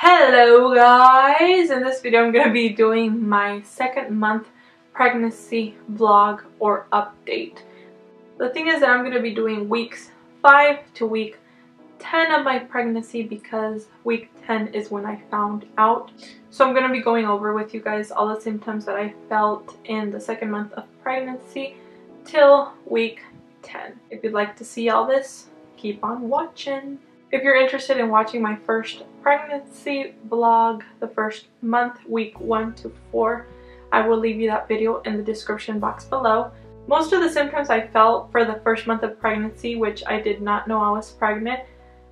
Hello guys! In this video I'm going to be doing my second month pregnancy vlog or update. The thing is that I'm going to be doing weeks 5 to week 10 of my pregnancy because week 10 is when I found out. So I'm going to be going over with you guys all the symptoms that I felt in the second month of pregnancy till week 10. If you'd like to see all this, keep on watching. If you're interested in watching my first pregnancy vlog, the first month, week 1 to 4, I will leave you that video in the description box below. Most of the symptoms I felt for the first month of pregnancy, which I did not know I was pregnant,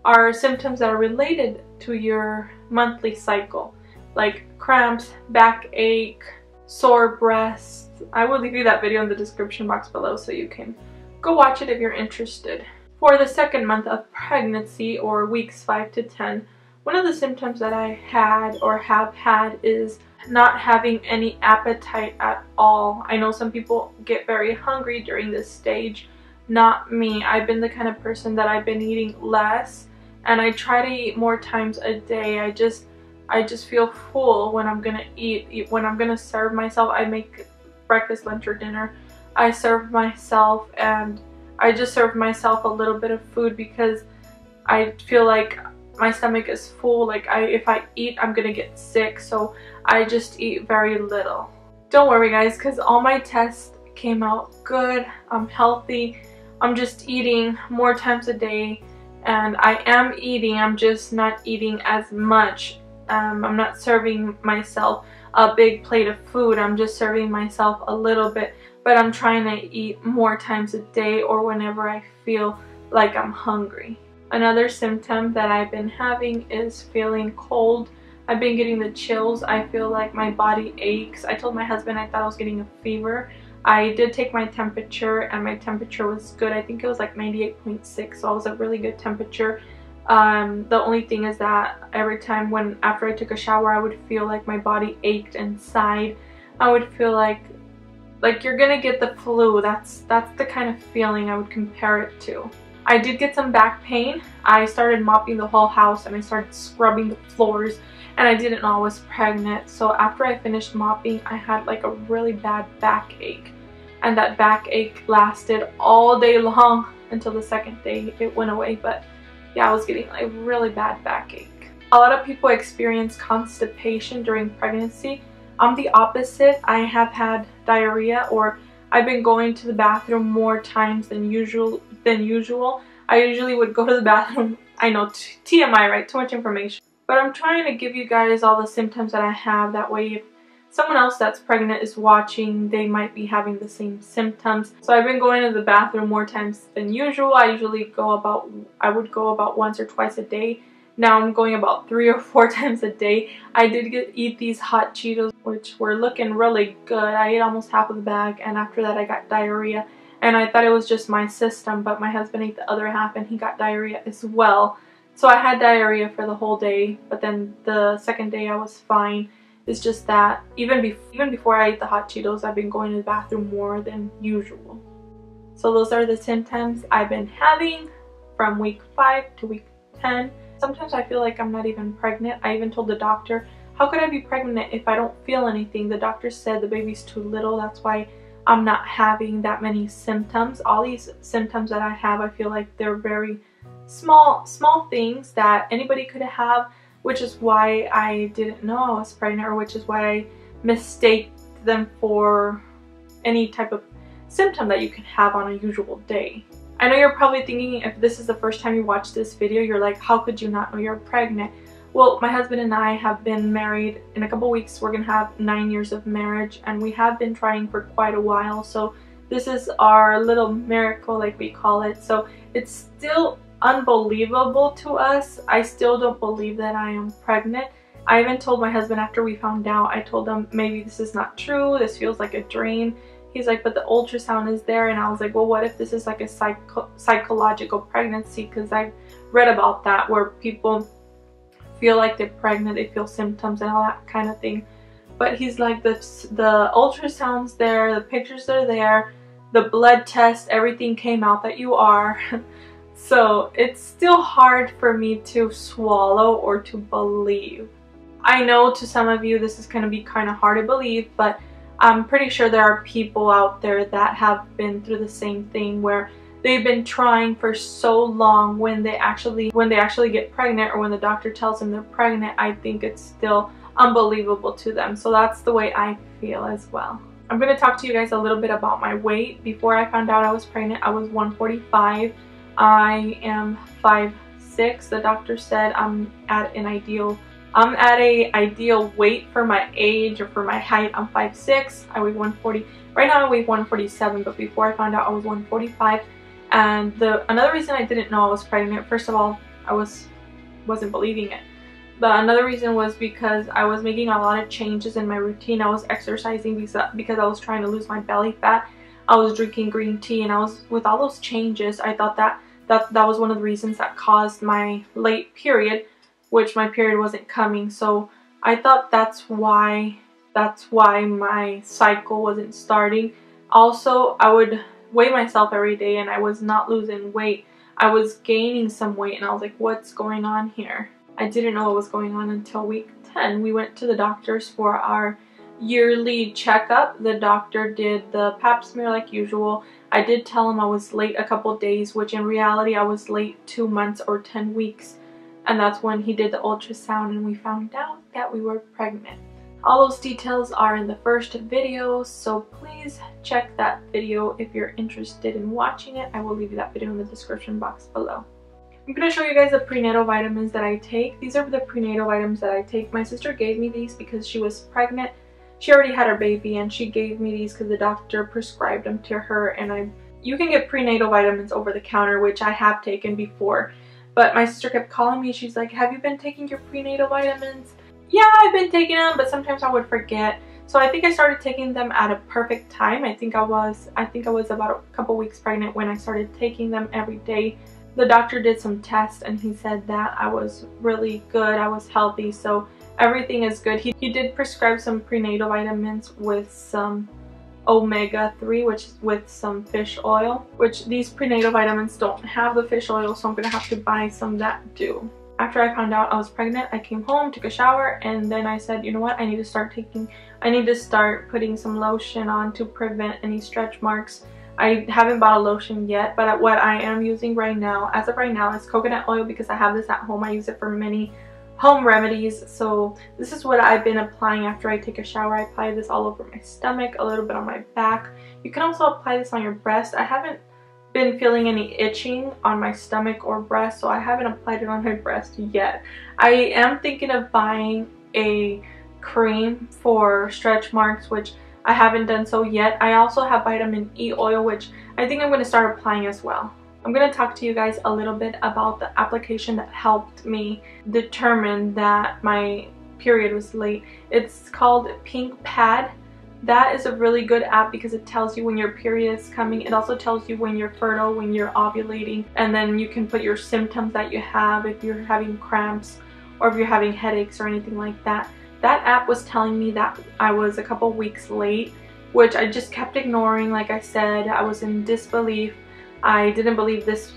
are symptoms that are related to your monthly cycle, like cramps, backache, sore breasts. I will leave you that video in the description box below so you can go watch it if you're interested. For the second month of pregnancy, or weeks 5 to 10, one of the symptoms that I had or have had is not having any appetite at all. I know some people get very hungry during this stage. Not me. I've been the kind of person that I've been eating less, and I try to eat more times a day. I just feel full when I'm gonna eat. When I'm gonna serve myself, I make breakfast, lunch, or dinner. I serve myself, and I just serve myself a little bit of food because I feel like my stomach is full. Like if I eat, I'm gonna get sick, so I just eat very little. Don't worry guys, because all my tests came out good. I'm healthy. I'm just eating more times a day, and I am eating. I'm just not eating as much. I'm not serving myself a big plate of food. I'm just serving myself a little bit, but I'm trying to eat more times a day or whenever I feel like I'm hungry. Another symptom that I've been having is feeling cold. I've been getting the chills. I feel like my body aches. I told my husband I thought I was getting a fever. I did take my temperature, and my temperature was good. I think it was like 98.6, so it was a really good temperature. The only thing is that every time after I took a shower, I would feel like my body ached inside. I would feel like you're gonna get the flu. That's the kind of feeling I would compare it to. I did get some back pain. I started mopping the whole house, and I started scrubbing the floors, and I didn't know I was pregnant. So after I finished mopping, I had like a really bad backache, and that backache lasted all day long until the second day it went away. But yeah, I was getting a really bad backache. A lot of people experience constipation during pregnancy. I'm the opposite. I have had diarrhea, or I've been going to the bathroom more times than usual. I usually would go to the bathroom. I know, TMI, right? Too much information. But I'm trying to give you guys all the symptoms that I have. That way, if someone else that's pregnant is watching, they might be having the same symptoms. So I've been going to the bathroom more times than usual. I would go about once or twice a day. Now I'm going about 3 or 4 times a day. I did eat these hot Cheetos, which were looking really good. I ate almost half of the bag, and after that I got diarrhea. And I thought it was just my system, but my husband ate the other half and he got diarrhea as well. So I had diarrhea for the whole day, but then the second day I was fine. It's just that even before I ate the hot Cheetos, I've been going to the bathroom more than usual. So those are the symptoms I've been having from week 5 to week 10. Sometimes I feel like I'm not even pregnant. I even told the doctor, how could I be pregnant if I don't feel anything? The doctor said the baby's too little. That's why I'm not having that many symptoms. All these symptoms that I have, I feel like they're very small things that anybody could have, which is why I didn't know I was pregnant, or which is why I mistaked them for any type of symptom that you can have on a usual day. I know you're probably thinking, if this is the first time you watch this video, you're like, how could you not know you're pregnant? Well, my husband and I have been married. In a couple weeks, we're gonna have 9 years of marriage, and we have been trying for quite a while. So this is our little miracle, like we call it. So it's still unbelievable to us. I still don't believe that I am pregnant. I even told my husband after we found out, I told him maybe this is not true. This feels like a dream. He's like, but the ultrasound is there. And I was like, well, what if this is like a psychological pregnancy? Because I've read about that, where people feel like they're pregnant, they feel symptoms and all that kind of thing. But he's like, the ultrasound's there, the pictures are there, the blood test, everything came out that you are. So it's still hard for me to swallow or to believe. I know to some of you this is going to be kind of hard to believe, but I'm pretty sure there are people out there that have been through the same thing where they've been trying for so long. When they actually get pregnant, or when the doctor tells them they're pregnant, I think it's still unbelievable to them. So that's the way I feel as well. I'm going to talk to you guys a little bit about my weight. Before I found out I was pregnant, I was 145. I am 5'6". The doctor said I'm at an ideal weight for my age or for my height. I'm 5'6". I weigh 140. Right now I weigh 147, but before I found out I was 145. And another reason I didn't know I was pregnant, first of all, I wasn't believing it. But another reason was because I was making a lot of changes in my routine. I was exercising because I was trying to lose my belly fat. I was drinking green tea, and with all those changes, I thought that was one of the reasons that caused my late period, which my period wasn't coming. So I thought that's why my cycle wasn't starting. Also, I would weigh myself every day and I was not losing weight. I was gaining some weight, and I was like, what's going on here? I didn't know what was going on until week 10. We went to the doctors for our yearly checkup. The doctor did the pap smear like usual. I did tell him I was late a couple days, which in reality I was late 2 months or 10 weeks. And that's when he did the ultrasound and we found out that we were pregnant. All those details are in the first video, so please check that video if you're interested in watching it. I will leave you that video in the description box below. I'm going to show you guys the prenatal vitamins that I take. These are the prenatal vitamins that I take. My sister gave me these because she was pregnant. She already had her baby, and she gave me these because the doctor prescribed them to her. And you can get prenatal vitamins over the counter, which I have taken before. But my sister kept calling me. She's like, have you been taking your prenatal vitamins? Yeah, I've been taking them, but sometimes I would forget. So I think I started taking them at a perfect time. I think I was about a couple weeks pregnant when I started taking them every day. The doctor did some tests and he said that I was really good, I was healthy, so everything is good. He did prescribe some prenatal vitamins with some omega-3, which is with some fish oil, which these prenatal vitamins don't have the fish oil, so I'm gonna have to buy some that do. After I found out I was pregnant, I came home, took a shower, and then I said, you know what, I need to start putting some lotion on to prevent any stretch marks. I haven't bought a lotion yet, but what I am using right now, as of right now, is coconut oil because I have this at home. I use it for many home remedies. So this is what I've been applying after I take a shower. I apply this all over my stomach, a little bit on my back. You can also apply this on your breast. I haven't been feeling any itching on my stomach or breast, so I haven't applied it on my breast yet. I am thinking of buying a cream for stretch marks, which I haven't done so yet. I also have vitamin E oil, which I think I'm going to start applying as well. I'm going to talk to you guys a little bit about the application that helped me determine that my period was late. It's called Pink Pad. That is a really good app because it tells you when your period is coming. It also tells you when you're fertile, when you're ovulating, and then you can put your symptoms that you have, if you're having cramps or if you're having headaches or anything like that. That app was telling me that I was a couple weeks late, which I just kept ignoring. Like I said, I was in disbelief. I didn't believe this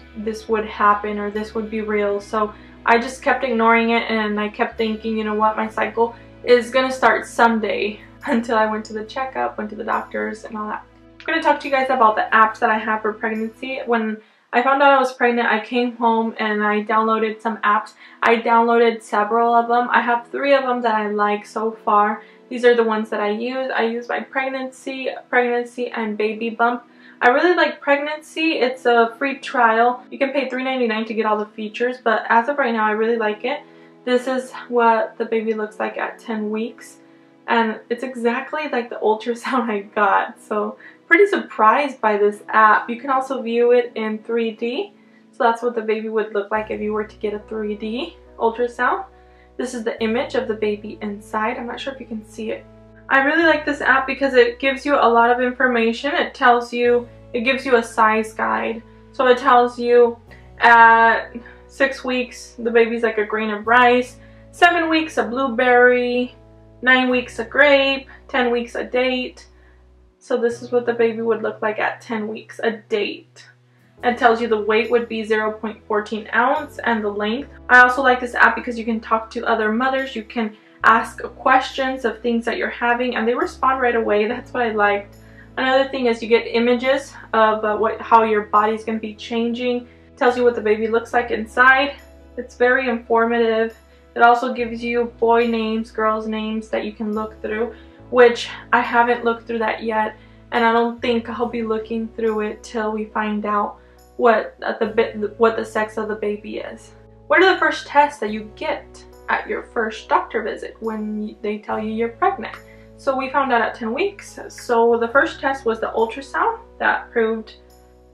would happen or this would be real. So I just kept ignoring it, and I kept thinking, you know what, my cycle is gonna start someday, until I went to the checkup, went to the doctors and all that. I'm gonna talk to you guys about the apps that I have for pregnancy. When I found out I was pregnant, I came home and I downloaded some apps. I downloaded several of them. I have 3 of them that I like so far. These are the ones that I use. I use my pregnancy, and baby bump. I really like pregnancy. It's a free trial. You can pay $3.99 to get all the features, but as of right now, I really like it. This is what the baby looks like at 10 weeks. And it's exactly like the ultrasound I got. So pretty surprised by this app. You can also view it in 3D. So that's what the baby would look like if you were to get a 3D ultrasound. This is the image of the baby inside. I'm not sure if you can see it. I really like this app because it gives you a lot of information. It gives you a size guide. So it tells you at 6 weeks, the baby's like a grain of rice. 7 weeks, a blueberry. 9 weeks, a grape. 10 weeks, a date. So this is what the baby would look like at 10 weeks, a date. It tells you the weight would be 0.14 ounce and the length. I also like this app because you can talk to other mothers. You can ask questions of things that you're having and they respond right away. That's what I liked. Another thing is you get images of how your body's going to be changing. It tells you what the baby looks like inside. It's very informative. It also gives you boy names, girls names that you can look through, which I haven't looked through that yet, and I don't think I'll be looking through it till we find out what the sex of the baby is. What are the first tests that you get at your first doctor visit when they tell you you're pregnant? So we found out at 10 weeks. So the first test was the ultrasound that proved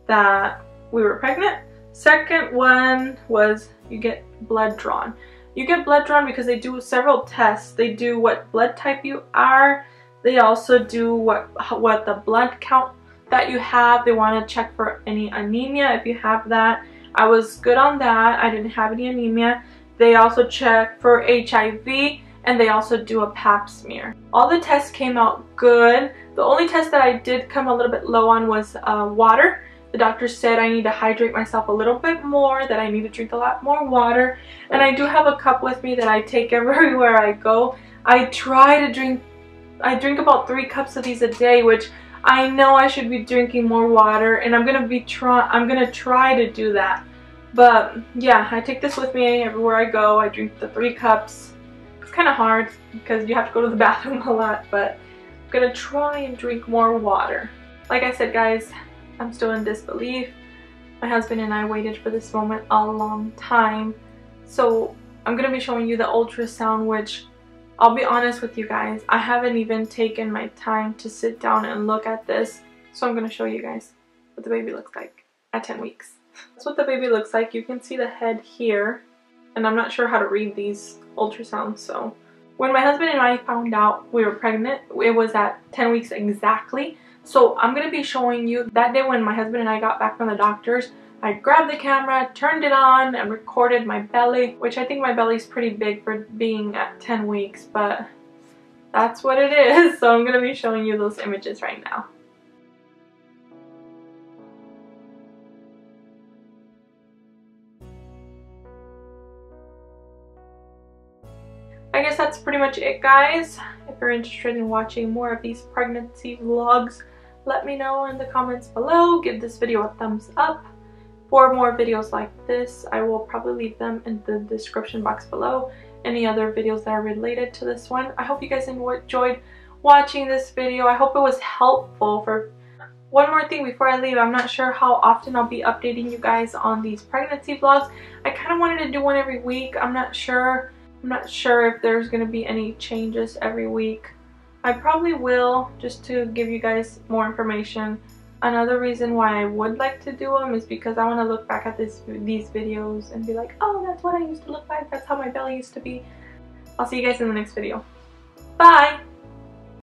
that we were pregnant. Second one was you get blood drawn. You get blood drawn because they do several tests. They do what blood type you are. They also do what the blood count that you have. They want to check for any anemia if you have that. I was good on that. I didn't have any anemia. They also check for HIV and they also do a pap smear. All the tests came out good. The only test that I did come a little bit low on was water. The doctor said I need to hydrate myself a little bit more, that I need to drink a lot more water. And I do have a cup with me that I take everywhere I go. I drink about 3 cups of these a day, which I know I should be drinking more water, and I'm gonna try to do that. But yeah, I take this with me everywhere I go. I drink the 3 cups. It's kind of hard because you have to go to the bathroom a lot, but I'm gonna try and drink more water. Like I said, guys, I'm still in disbelief. My husband and I waited for this moment a long time. So I'm gonna be showing you the ultrasound, which I'll be honest with you guys, I haven't even taken my time to sit down and look at this. So I'm gonna show you guys what the baby looks like at 10 weeks. That's what the baby looks like. You can see the head here, and I'm not sure how to read these ultrasounds. So when my husband and I found out we were pregnant, it was at 10 weeks exactly. So I'm gonna be showing you that day when my husband and I got back from the doctors. I grabbed the camera, turned it on, and recorded my belly, which I think my belly's pretty big for being at 10 weeks, but that's what it is. So I'm gonna be showing you those images right now. I guess that's pretty much it, guys. If you're interested in watching more of these pregnancy vlogs, let me know in the comments below. Give this video a thumbs up. For more videos like this, I will probably leave them in the description box below. Any other videos that are related to this one. I hope you guys enjoyed watching this video. I hope it was helpful. For one more thing before I leave, I'm not sure how often I'll be updating you guys on these pregnancy vlogs. I kind of wanted to do one every week. I'm not sure if there's going to be any changes every week. I probably will, just to give you guys more information. Another reason why I would like to do them is because I want to look back at these videos and be like, oh, that's what I used to look like. That's how my belly used to be. I'll see you guys in the next video. Bye!